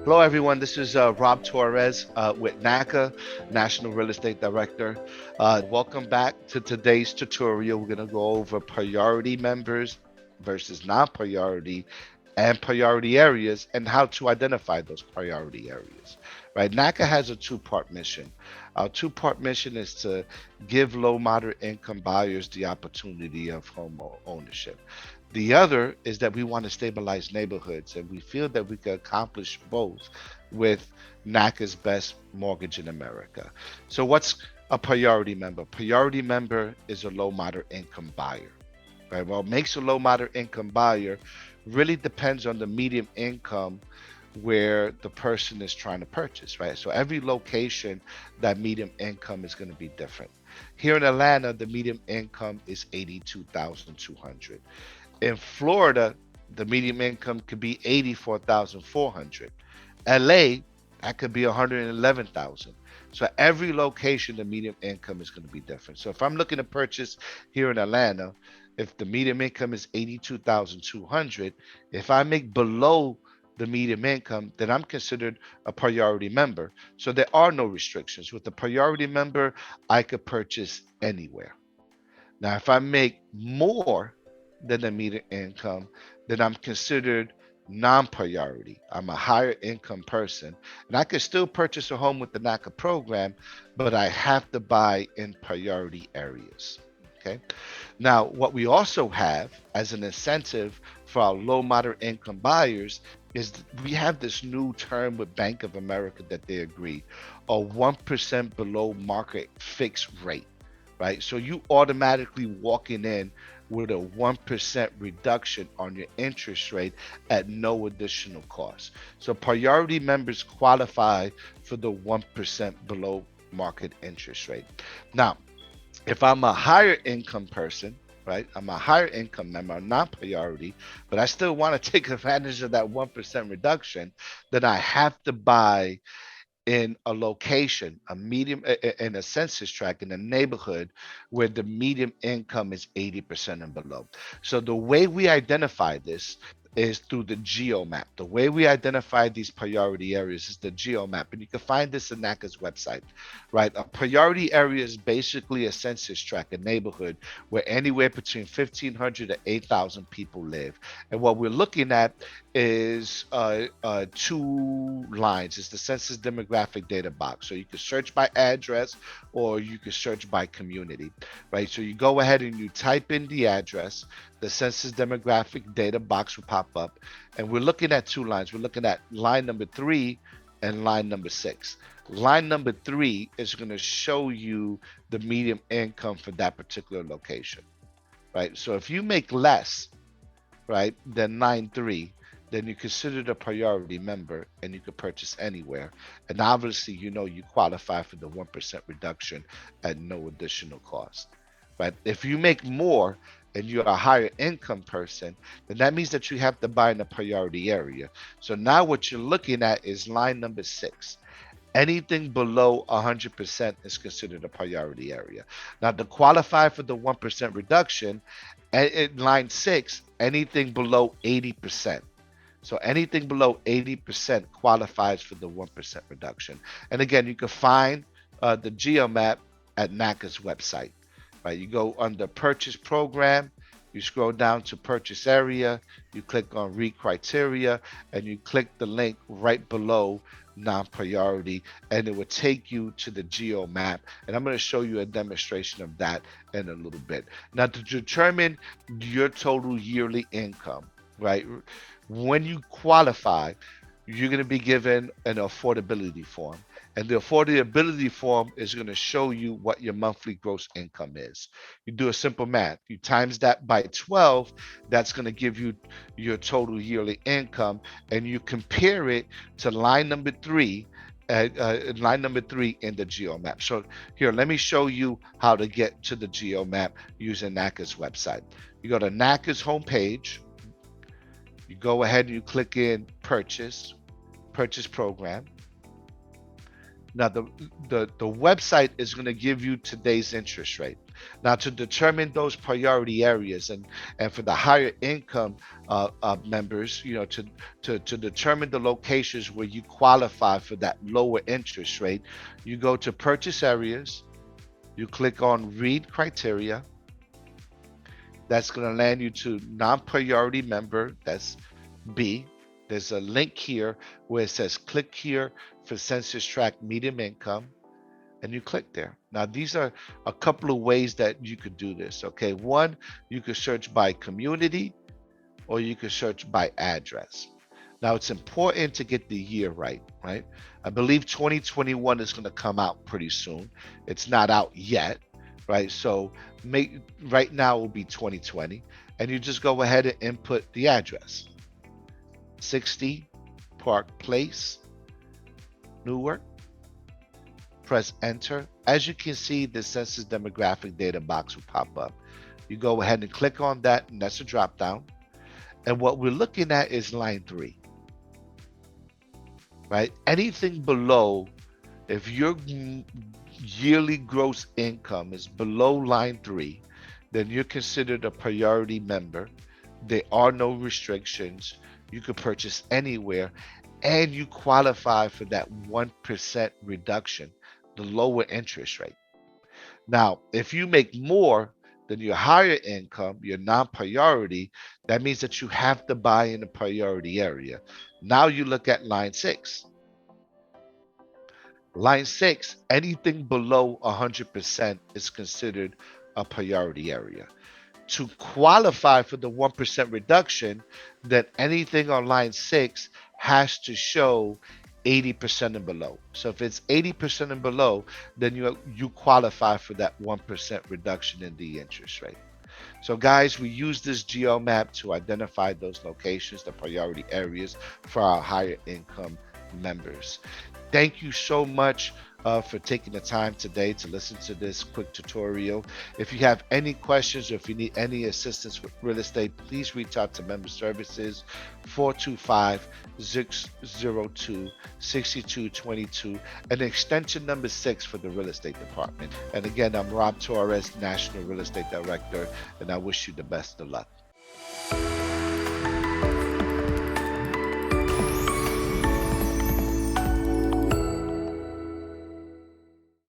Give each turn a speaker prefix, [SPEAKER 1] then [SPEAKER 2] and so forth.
[SPEAKER 1] Hello, everyone. This is Rob Torres with NACA, National Real Estate Director. Welcome back to today's tutorial. We're going to go over priority members versus non-priority and priority areas and how to identify those priority areas. Right? NACA has a two-part mission. Our two-part mission is to give low, moderate income buyers the opportunity of home ownership. The other is that we want to stabilize neighborhoods, and we feel that we can accomplish both with NACA's best mortgage in America. So, what's a priority member? Priority member is a low moderate income buyer. Right. Well, what makes a low moderate income buyer really depends on the median income where the person is trying to purchase, right? So every location, that median income is going to be different. Here in Atlanta, the median income is 82,200. In Florida, the median income could be 84,400. LA, that could be 111,000. So every location, the median income is going to be different. So if I'm looking to purchase here in Atlanta, if the median income is 82,200, if I make below the median income, then I'm considered a priority member. So there are no restrictions. With the priority member, I could purchase anywhere. Now, if I make more than the median income, then I'm considered non-priority. I'm a higher income person, and I can still purchase a home with the NACA program, but I have to buy in priority areas. Okay. Now, what we also have as an incentive for our low moderate income buyers is we have this new term with Bank of America that they agree, a 1% below market fixed rate, right? So you automatically walking in with a 1% reduction on your interest rate at no additional cost. So priority members qualify for the 1% below market interest rate. Now, if I'm a higher income person, right? I'm a higher income member, not priority, but I still want to take advantage of that 1% reduction, then I have to buy in a location, a medium, in a census tract, in a neighborhood where the median income is 80% and below. So the way we identify this is through the geo map. The way we identify these priority areas is the geo map, and you can find this in NACA's website, right? A priority area is basically a census tract, a neighborhood where anywhere between 1,500 to 8,000 people live. And what we're looking at is two lines. It's the census demographic data box. So you can search by address or you can search by community, right? So you go ahead and you type in the address, the census demographic data box will pop up, and we're looking at two lines. We're looking at line number 3 and line number 6. Line number 3 is going to show you the median income for that particular location, right? So if you make less, right, than line 3, then you're considered a priority member and you can purchase anywhere. And obviously, you qualify for the 1% reduction at no additional cost. Right? If you make more and you're a higher income person, then that means that you have to buy in a priority area. So now what you're looking at is line number 6. Anything below 100% is considered a priority area. Now, to qualify for the 1% reduction, at line 6, anything below 80%. So anything below 80% qualifies for the 1% reduction. And again, you can find the GeoMap at NACA's website. Right? You go under Purchase Program, you scroll down to Purchase Area, you click on Read Criteria, and you click the link right below non-priority, and it will take you to the geo map, and I'm going to show you a demonstration of that in a little bit. Now, to determine your total yearly income, right, when you qualify, you're going to be given an affordability form, and the affordability form is going to show you what your monthly gross income is. You do a simple math, you times that by 12, that's going to give you your total yearly income, and you compare it to line number three in the GeoMap. So here, let me show you how to get to the GeoMap using NACA's website. You go to NACA's homepage, you go ahead and you click in purchase program. Now the website is going to give you today's interest rate. Now, to determine those priority areas and for the higher income members, to determine the locations where you qualify for that lower interest rate, you go to purchase areas, you click on read criteria. That's going to land you to non-priority member. That's B. There's a link here where it says click here for census tract medium income, and you click there. Now, these are a couple of ways that you could do this. Okay, one, you could search by community, or you could search by address. Now, it's important to get the year right, right? I believe 2021 is going to come out pretty soon. It's not out yet, right? So make right now will be 2020, and you just go ahead and input the address. 60 Park Place, Newark. Press enter. As you can see, the census demographic data box will pop up. You go ahead and click on that, and that's a drop down. And what we're looking at is line 3, right? Anything below, if your yearly gross income is below line 3, then you're considered a priority member. There are no restrictions. You could purchase anywhere, and you qualify for that 1% reduction, the lower interest rate. Now, if you make more than your higher income, your non-priority, that means that you have to buy in the priority area. Now you look at line 6. Line 6, anything below 100% is considered a priority area. To qualify for the 1% reduction, then anything on line 6 has to show 80% and below. So if it's 80% and below, then you qualify for that 1% reduction in the interest rate. So guys, we use this GeoMap to identify those locations, the priority areas for our higher income members. Thank you so much for taking the time today to listen to this quick tutorial. If you have any questions or if you need any assistance with real estate, please reach out to Member Services 425-602-6222 and extension number 6 for the real estate department. And again, I'm Rob Torres, National Real Estate Director, and I wish you the best of luck.